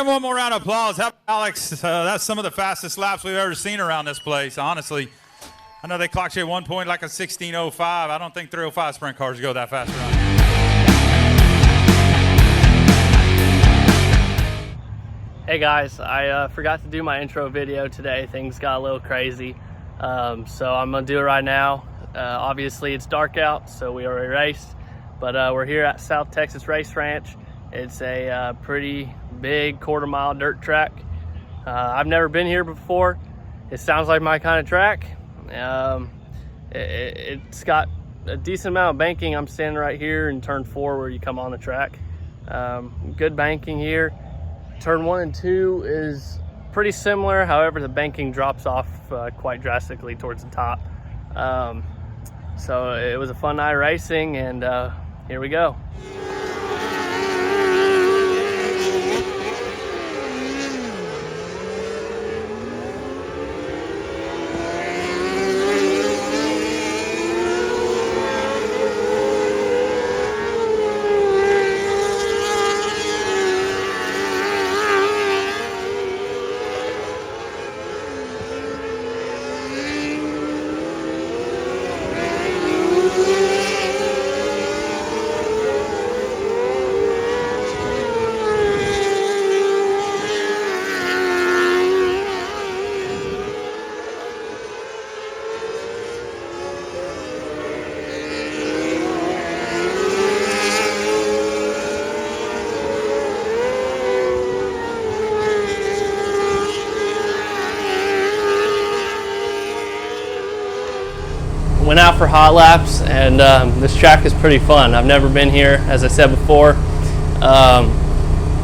One more round of applause. How about Alex? That's some of the fastest laps we've ever seen around this place, honestly. I know they clocked you at one point like a 16:05. I don't think 3:05 sprint cars go that fast around here. Hey guys, I forgot to do my intro video today. Things got a little crazy, so I'm gonna do it right now. Obviously it's dark out, so we already raced, but we're here at South Texas Race Ranch. It's a pretty big quarter-mile dirt track. I've never been here before. It sounds like my kind of track. It's got a decent amount of banking. I'm standing right here in turn 4 where you come on the track. Good banking here. Turn 1 and 2 is pretty similar. However, the banking drops off quite drastically towards the top. So it was a fun night racing, and here we go. Went out for hot laps, and this track is pretty fun. I've never been here, as I said before.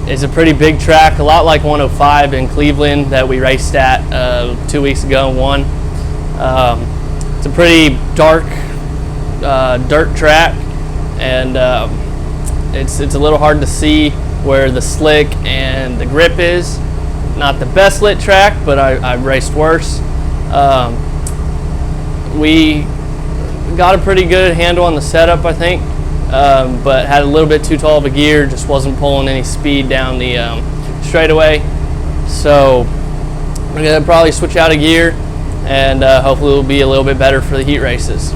It's a pretty big track, a lot like 105 in Cleveland that we raced at 2 weeks ago and won. It's a pretty dark dirt track, and it's a little hard to see where the slick and the grip is. Not the best lit track, but I've raced worse. We got a pretty good handle on the setup, I think, but had a little bit too tall of a gear, just wasn't pulling any speed down the straightaway. So we're gonna probably switch out a gear, and hopefully it'll be a little bit better for the heat races.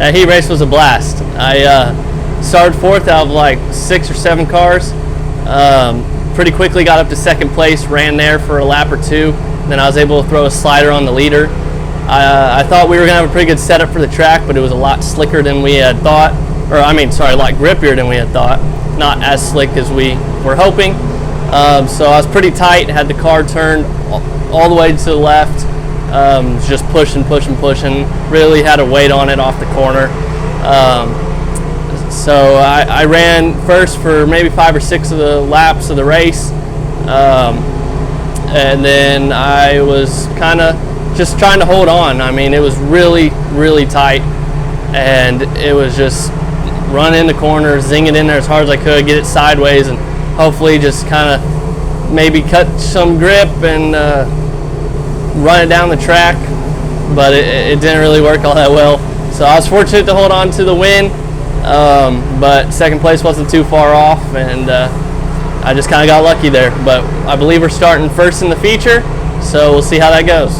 That heat race was a blast. I started fourth out of like 6 or 7 cars. Pretty quickly got up to second place, ran there for a lap or 2. Then I was able to throw a slider on the leader. I thought we were going to have a pretty good setup for the track, but it was a lot slicker than we had thought. Or I mean, sorry, a lot grippier than we had thought. Not as slick as we were hoping. So I was pretty tight, had the car turned all the way to the left. Just pushing. Really had to wait on it off the corner. So I ran first for maybe 5 or 6 of the laps of the race. And then I was kind of just trying to hold on. I mean, it was really, really tight. And it was just run in the corner, zing it in there as hard as I could, get it sideways, and hopefully just kind of maybe cut some grip and run it down the track. But it didn't really work all that well. So I was fortunate to hold on to the win, but second place wasn't too far off, and I just kind of got lucky there. But I believe we're starting first in the feature, so we'll see how that goes.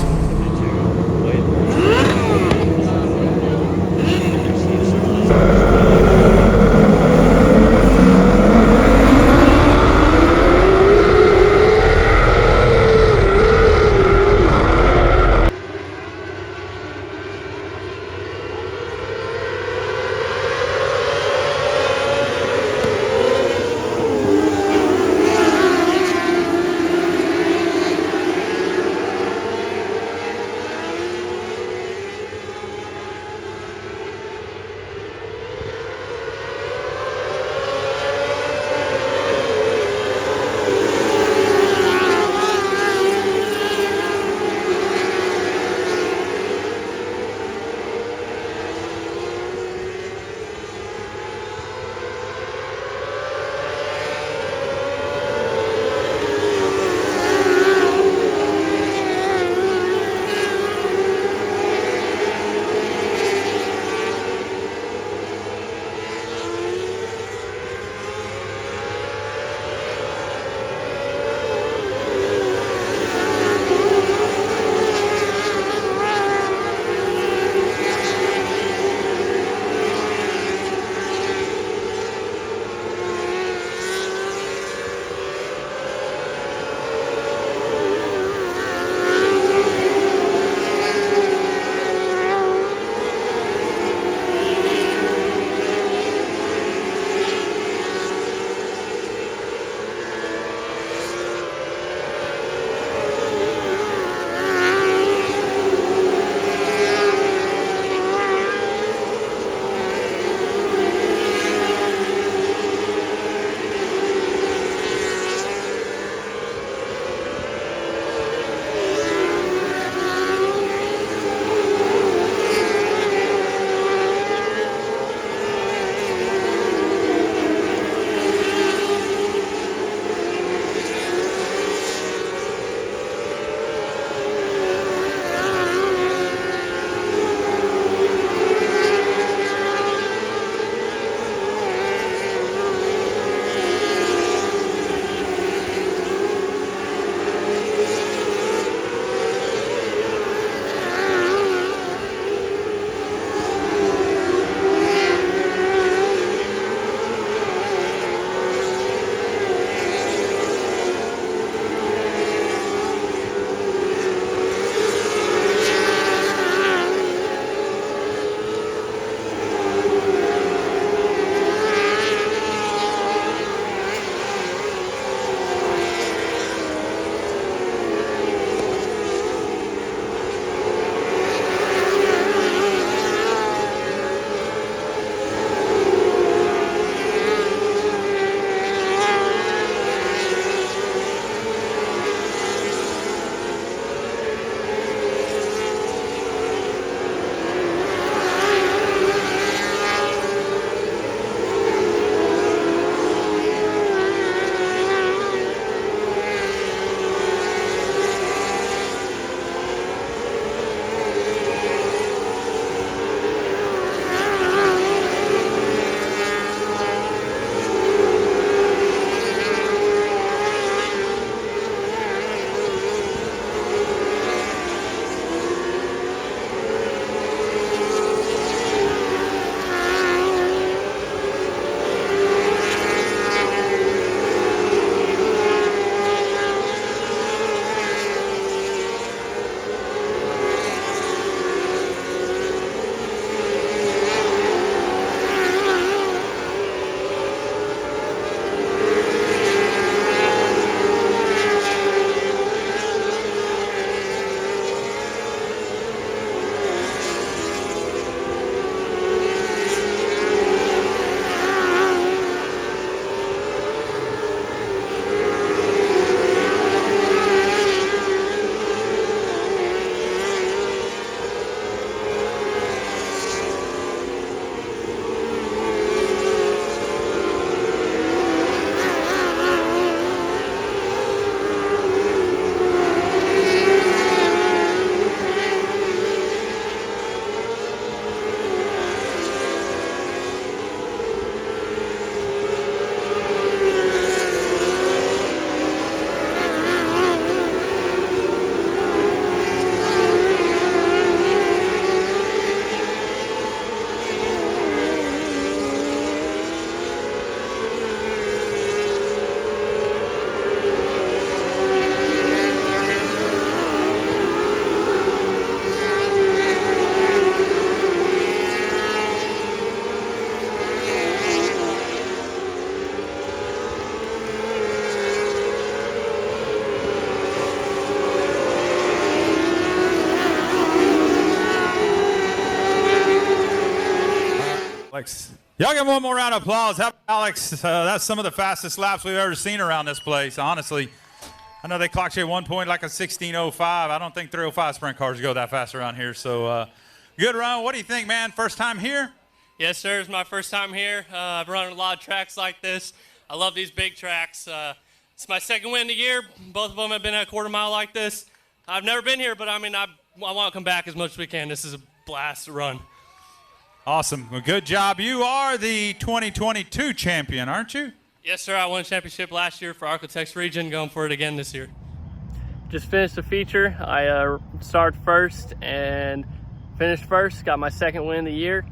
Alex. Y'all give him one more round of applause. How about Alex? That's some of the fastest laps we've ever seen around this place, honestly. I know they clocked you at one point like a 16:05. I don't think 3:05 sprint cars go that fast around here. So good run. What do you think, man? First time here? Yes, sir. It's my first time here. I've run a lot of tracks like this. I love these big tracks. It's my second win of the year. Both of them have been at a quarter mile like this. I've never been here, but I mean, I want to come back as much as we can. This is a blast to run. Awesome. Well, good job. You are the 2022 champion, aren't you? Yes, sir. I won a championship last year for Ark-La-Tex region. Going for it again this year. Just finished the feature. I started first and finished first. Got my second win of the year.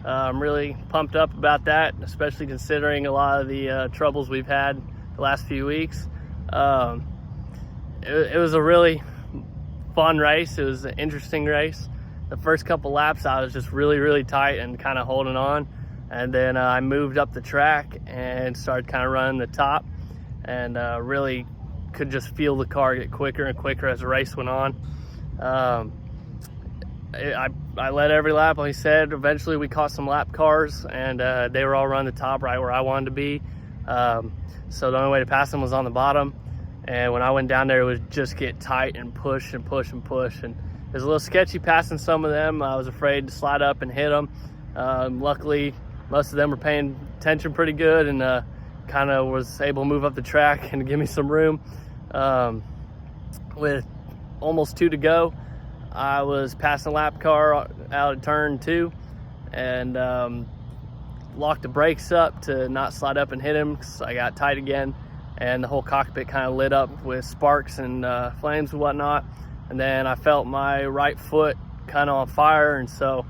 I'm really pumped up about that, especially considering a lot of the troubles we've had the last few weeks. It was a really fun race. It was an interesting race. The first couple laps I was just really tight and kind of holding on, and then I moved up the track and started kind of running the top, and really could just feel the car get quicker and quicker as the race went on. I led every lap, like he said. Eventually we caught some lap cars, and they were all running the top right where I wanted to be. So the only way to pass them was on the bottom, and when I went down there it would just get tight and push and push and push, and it was a little sketchy passing some of them. I was afraid to slide up and hit them. Luckily, most of them were paying attention pretty good, and kind of was able to move up the track and give me some room. With almost 2 to go, I was passing a lap car out at turn 2, and locked the brakes up to not slide up and hit him because I got tight again, and the whole cockpit kind of lit up with sparks and flames and whatnot. And then I felt my right foot kind of on fire, and so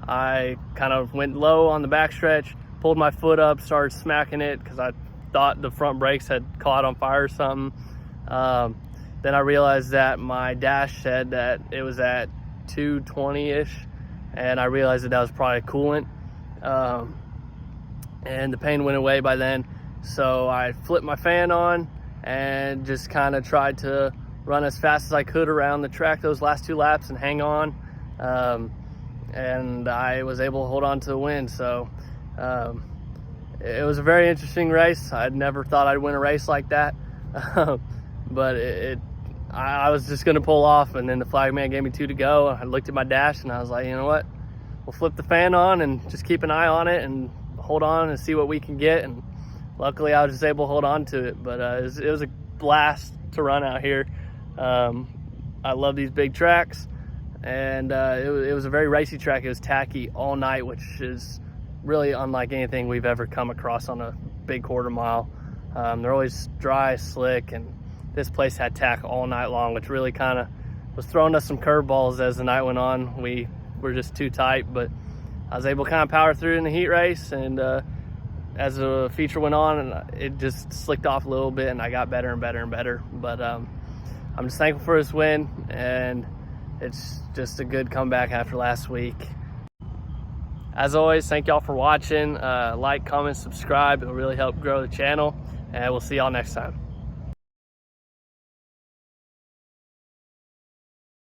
I kind of went low on the backstretch, pulled my foot up, started smacking it because I thought the front brakes had caught on fire or something. Then I realized that my dash said that it was at 220-ish, and I realized that was probably coolant. And the pain went away by then, so I flipped my fan on and just kind of tried to run as fast as I could around the track those last 2 laps and hang on. And I was able to hold on to the win. So it was a very interesting race. I'd never thought I'd win a race like that. But I was just gonna pull off, and then the flag man gave me 2 to go. I looked at my dash and I was like, you know what? We'll flip the fan on and just keep an eye on it and hold on and see what we can get. And luckily I was just able to hold on to it. But it was a blast to run out here. I love these big tracks, and it was a very racy track. It was tacky all night, which is really unlike anything we've ever come across on a big quarter mile. They're always dry, slick, and this place had tack all night long, which really kind of was throwing us some curveballs as the night went on. We were just too tight, but I was able to kind of power through in the heat race, and as the feature went on, and it just slicked off a little bit, and I got better and better and better. But I'm just thankful for this win, and it's just a good comeback after last week. As always, thank y'all for watching. Like, comment, subscribe. It'll really help grow the channel, and we'll see y'all next time.